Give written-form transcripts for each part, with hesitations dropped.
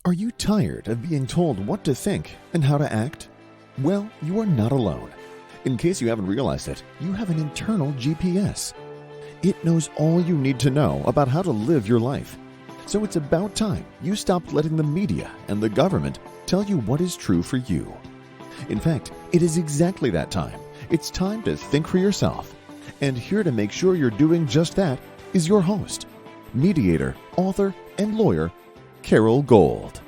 Are you tired of being told what to think and how to act? Well, you are not alone. In case you haven't realized it, you have an internal GPS. It knows all you need to know about how to live your life. So it's about time you stopped letting the media and the government tell you what is true for you. In fact, it is exactly that time. It's time to think for yourself. And here to make sure you're doing just that is your host, mediator, author, and lawyer, Carole Gold.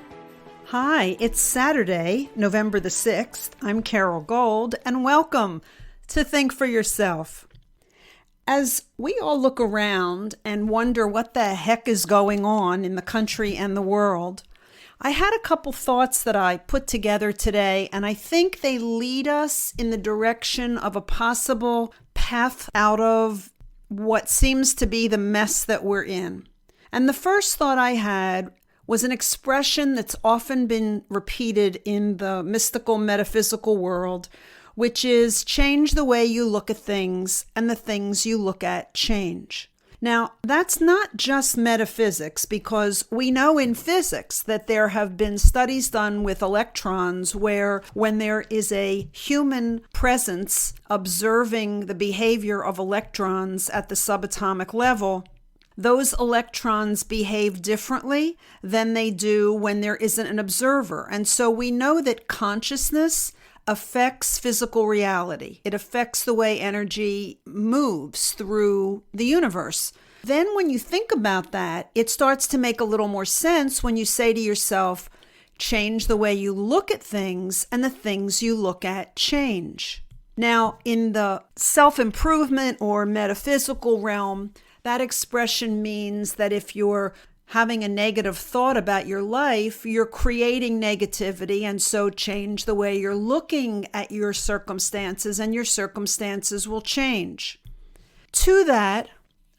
Hi, it's Saturday, November the 6th. I'm Carole Gold, and welcome to Think for Yourself. As we all look around and wonder what the heck is going on in the country and the world, I had a couple thoughts that I put together today, and I think they lead us in the direction of a possible path out of what seems to be the mess that we're in. And the first thought I had was an expression that's often been repeated in the mystical, metaphysical world, which is change the way you look at things and the things you look at change. Now, that's not just metaphysics, because we know in physics that there have been studies done with electrons where when there is a human presence observing the behavior of electrons at the subatomic level, those electrons behave differently than they do when there isn't an observer. And so we know that consciousness affects physical reality. It affects the way energy moves through the universe. Then when you think about that, it starts to make a little more sense when you say to yourself, change the way you look at things and the things you look at change. Now, in the self-improvement or metaphysical realm, that expression means that if you're having a negative thought about your life, you're creating negativity, and so change the way you're looking at your circumstances, and your circumstances will change. To that,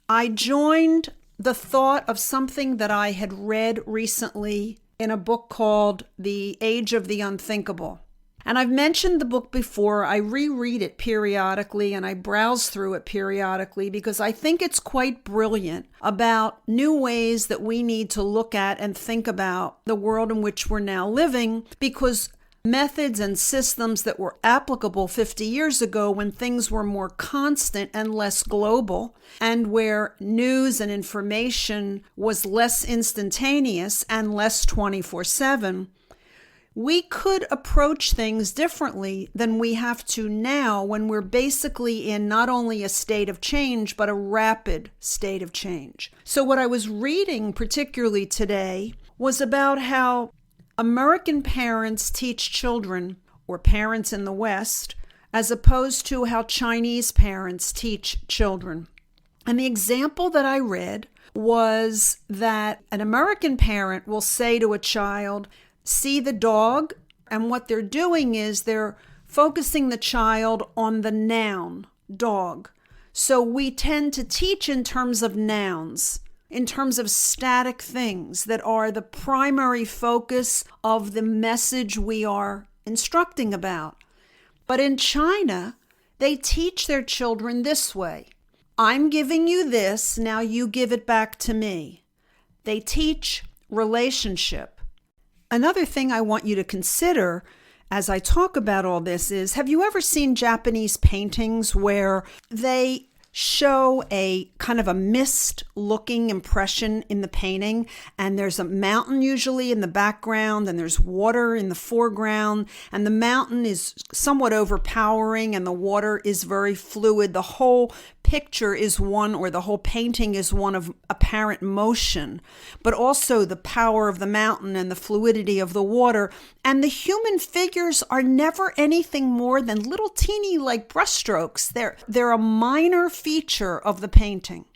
I joined the thought of something that I had read recently in a book called The Age of the Unthinkable. And I've mentioned the book before. I reread it periodically and I browse through it periodically because I think it's quite brilliant about new ways that we need to look at and think about the world in which we're now living, because methods and systems that were applicable 50 years ago when things were more constant and less global, and where news and information was less instantaneous and less 24/7, we could approach things differently than we have to now when we're basically in not only a state of change, but a rapid state of change. So what I was reading particularly today was about how American parents teach children, or parents in the West, as opposed to how Chinese parents teach children. And the example that I read was that an American parent will say to a child, see the dog, and what they're doing is they're focusing the child on the noun, dog. So we tend to teach in terms of nouns, in terms of static things that are the primary focus of the message we are instructing about. But in China, they teach their children this way. I'm giving you this, now you give it back to me. They teach relationship. Another thing I want you to consider as I talk about all this is, have you ever seen Japanese paintings where they show a kind of a mist-looking impression in the painting, and there's a mountain usually in the background, and there's water in the foreground, and the mountain is somewhat overpowering, and the water is very fluid. The whole picture is one, or the whole painting is one of apparent motion, but also the power of the mountain and the fluidity of the water. And the human figures are never anything more than little teeny like brushstrokes. They're a minor feature of the painting.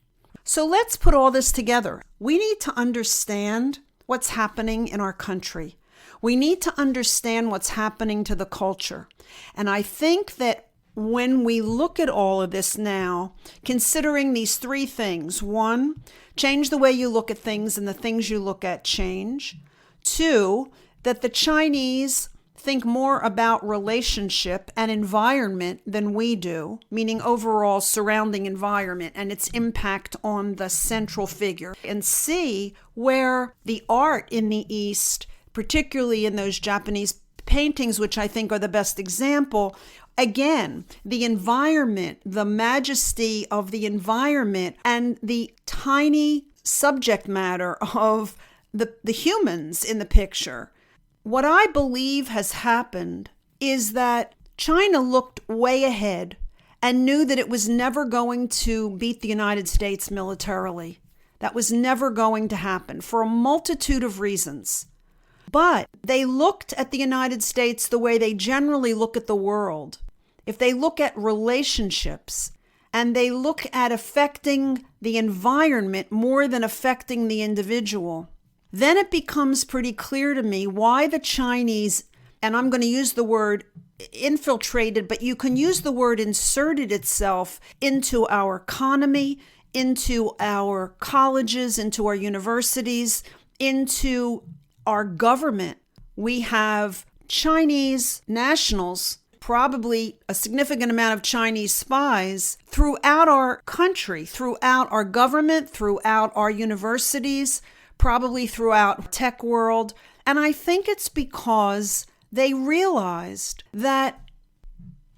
So let's put all this together. We need to understand what's happening in our country. We need to understand what's happening to the culture. And I think that when we look at all of this now, considering these three things: one, change the way you look at things and the things you look at change. Two, that the Chinese think more about relationship and environment than we do, meaning overall surrounding environment and its impact on the central figure. And C, where the art in the East particularly in those Japanese paintings, which I think are the best example. Again, the environment, the majesty of the environment, and the tiny subject matter of the humans in the picture. What I believe has happened is that China looked way ahead and knew that it was never going to beat the United States militarily. That was never going to happen for a multitude of reasons. But they looked at the United States the way they generally look at the world. If they look at relationships and they look at affecting the environment more than affecting the individual, then it becomes pretty clear to me why the Chinese, and I'm going to use the word infiltrated, but you can use the word inserted itself into our economy, into our colleges, into our universities, into our government. We have Chinese nationals, probably a significant amount of Chinese spies throughout our country, throughout our government, throughout our universities, probably throughout the tech world. And I think it's because they realized that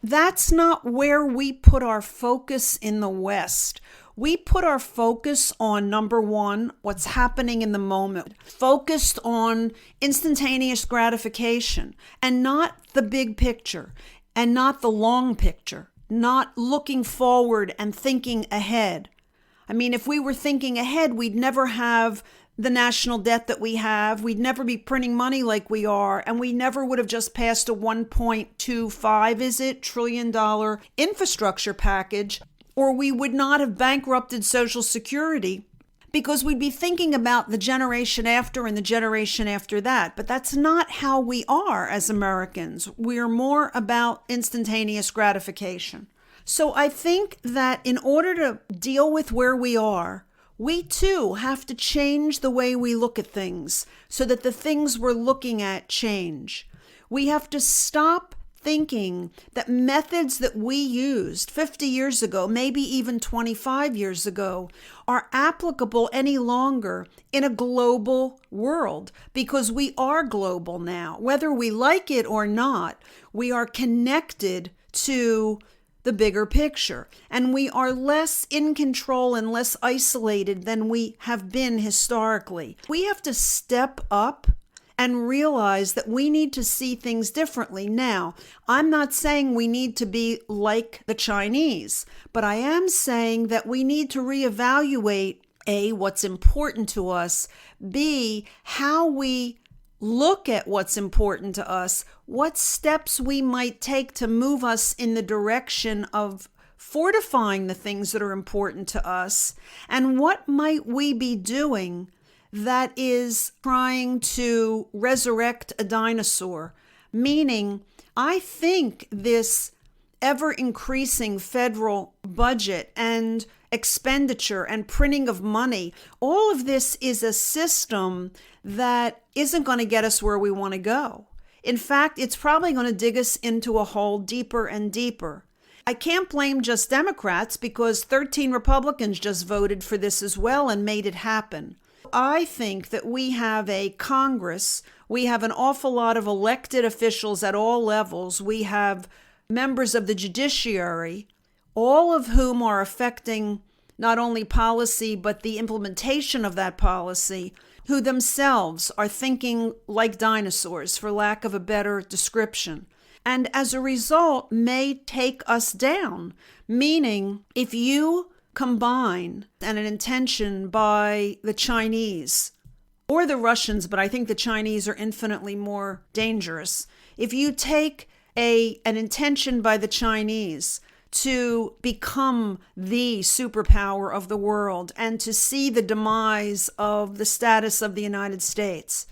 that's not where we put our focus in the West. We put our focus on, number one, what's happening in the moment, focused on instantaneous gratification, and not the big picture, and not the long picture, not looking forward and thinking ahead. I mean, if we were thinking ahead, we'd never have the national debt that we have. We'd never be printing money like we are, and we never would have just passed a $1.25 trillion infrastructure package, or we would not have bankrupted Social Security, because we'd be thinking about the generation after and the generation after that. But that's not how we are as Americans. We're more about instantaneous gratification. So I think that in order to deal with where we are, we too have to change the way we look at things so that the things we're looking at change. We have to stop thinking that methods that we used 50 years ago, maybe even 25 years ago, are applicable any longer in a global world, because we are global now. Whether we like it or not, we are connected to the bigger picture, and we are less in control and less isolated than we have been historically. We have to step up and realize that we need to see things differently. Now, I'm not saying we need to be like the Chinese, but I am saying that we need to reevaluate A, what's important to us, B, how we look at what's important to us, what steps we might take to move us in the direction of fortifying the things that are important to us, and what might we be doing that is trying to resurrect a dinosaur. Meaning, I think this ever-increasing federal budget and expenditure and printing of money, all of this is a system that isn't going to get us where we want to go. In fact, it's probably going to dig us into a hole deeper and deeper. I can't blame just Democrats, because 13 Republicans just voted for this as well and made it happen. I think that we have a Congress, we have an awful lot of elected officials at all levels, we have members of the judiciary, all of whom are affecting not only policy but the implementation of that policy, who themselves are thinking like dinosaurs, for lack of a better description, and as a result may take us down. Meaning, if you combine an intention by the Chinese or the Russians, but I think the Chinese are infinitely more dangerous. If you take an intention by the Chinese to become the superpower of the world and to see the demise of the status of the United States,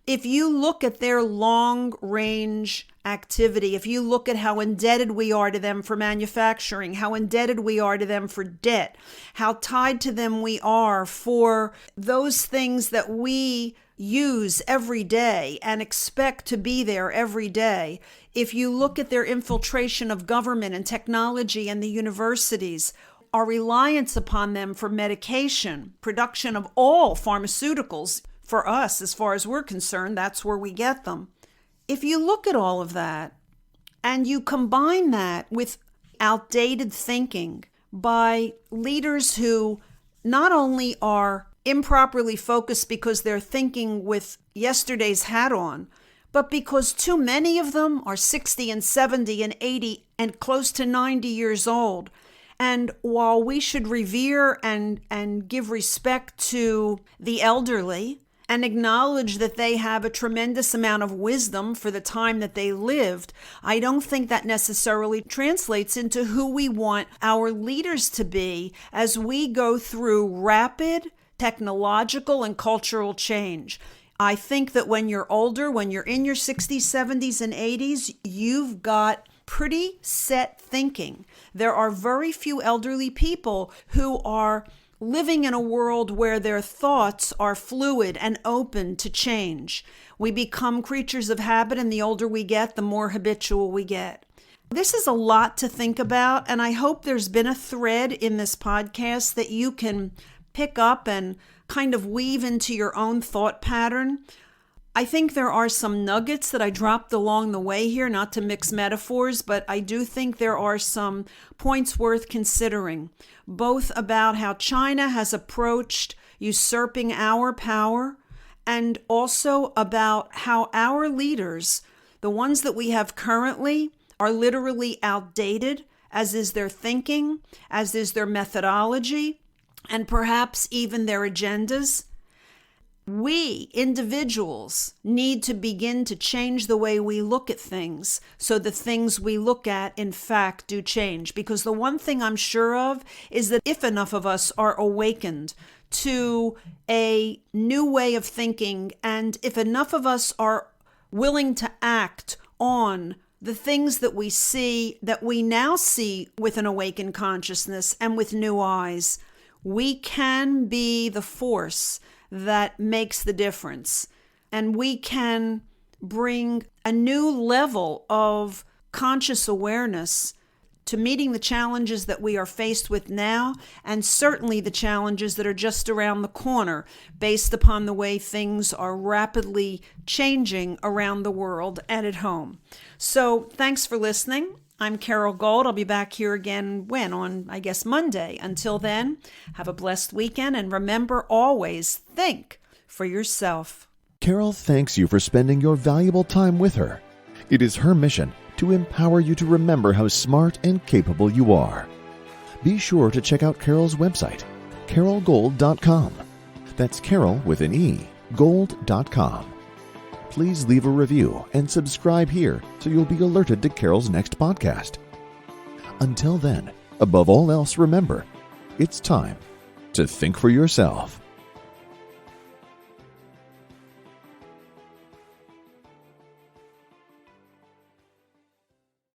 if you look at their long-range activity, if you look at how indebted we are to them for manufacturing, how indebted we are to them for debt, how tied to them we are for those things that we use every day and expect to be there every day, if you look at their infiltration of government and technology and the universities, our reliance upon them for medication, production of all pharmaceuticals, for us, as far as we're concerned, that's where we get them. If you look at all of that and you combine that with outdated thinking by leaders who not only are improperly focused because they're thinking with yesterday's hat on, but because too many of them are 60 and 70 and 80 and close to 90 years old. And while we should revere and give respect to the elderly and acknowledge that they have a tremendous amount of wisdom for the time that they lived, I don't think that necessarily translates into who we want our leaders to be as we go through rapid technological and cultural change. I think that when you're older, when you're in your 60s, 70s, and 80s, you've got pretty set thinking. There are very few elderly people who are living in a world where their thoughts are fluid and open to change. We become creatures of habit, and the older we get, the more habitual we get. This is a lot to think about, and I hope there's been a thread in this podcast that you can pick up and kind of weave into your own thought pattern. I think there are some nuggets that I dropped along the way here, not to mix metaphors, but I do think there are some points worth considering, both about how China has approached usurping our power and also about how our leaders, the ones that we have currently, are literally outdated, as is their thinking, as is their methodology, and perhaps even their agendas. We, individuals, need to begin to change the way we look at things so the things we look at, in fact, do change. Because the one thing I'm sure of is that if enough of us are awakened to a new way of thinking, and if enough of us are willing to act on the things that we see, that we now see with an awakened consciousness and with new eyes, we can be the force that makes the difference. And we can bring a new level of conscious awareness to meeting the challenges that we are faced with now, and certainly the challenges that are just around the corner based upon the way things are rapidly changing around the world and at home. So thanks for listening. I'm Carole Gold. I'll be back here again on Monday. Until then, have a blessed weekend, and remember, always think for yourself. Carole thanks you for spending your valuable time with her. It is her mission to empower you to remember how smart and capable you are. Be sure to check out Carole's website, carolegold.com. That's Carole with an E, gold.com. Please leave a review and subscribe here so you'll be alerted to Carole's next podcast. Until then, above all else, remember, it's time to think for yourself.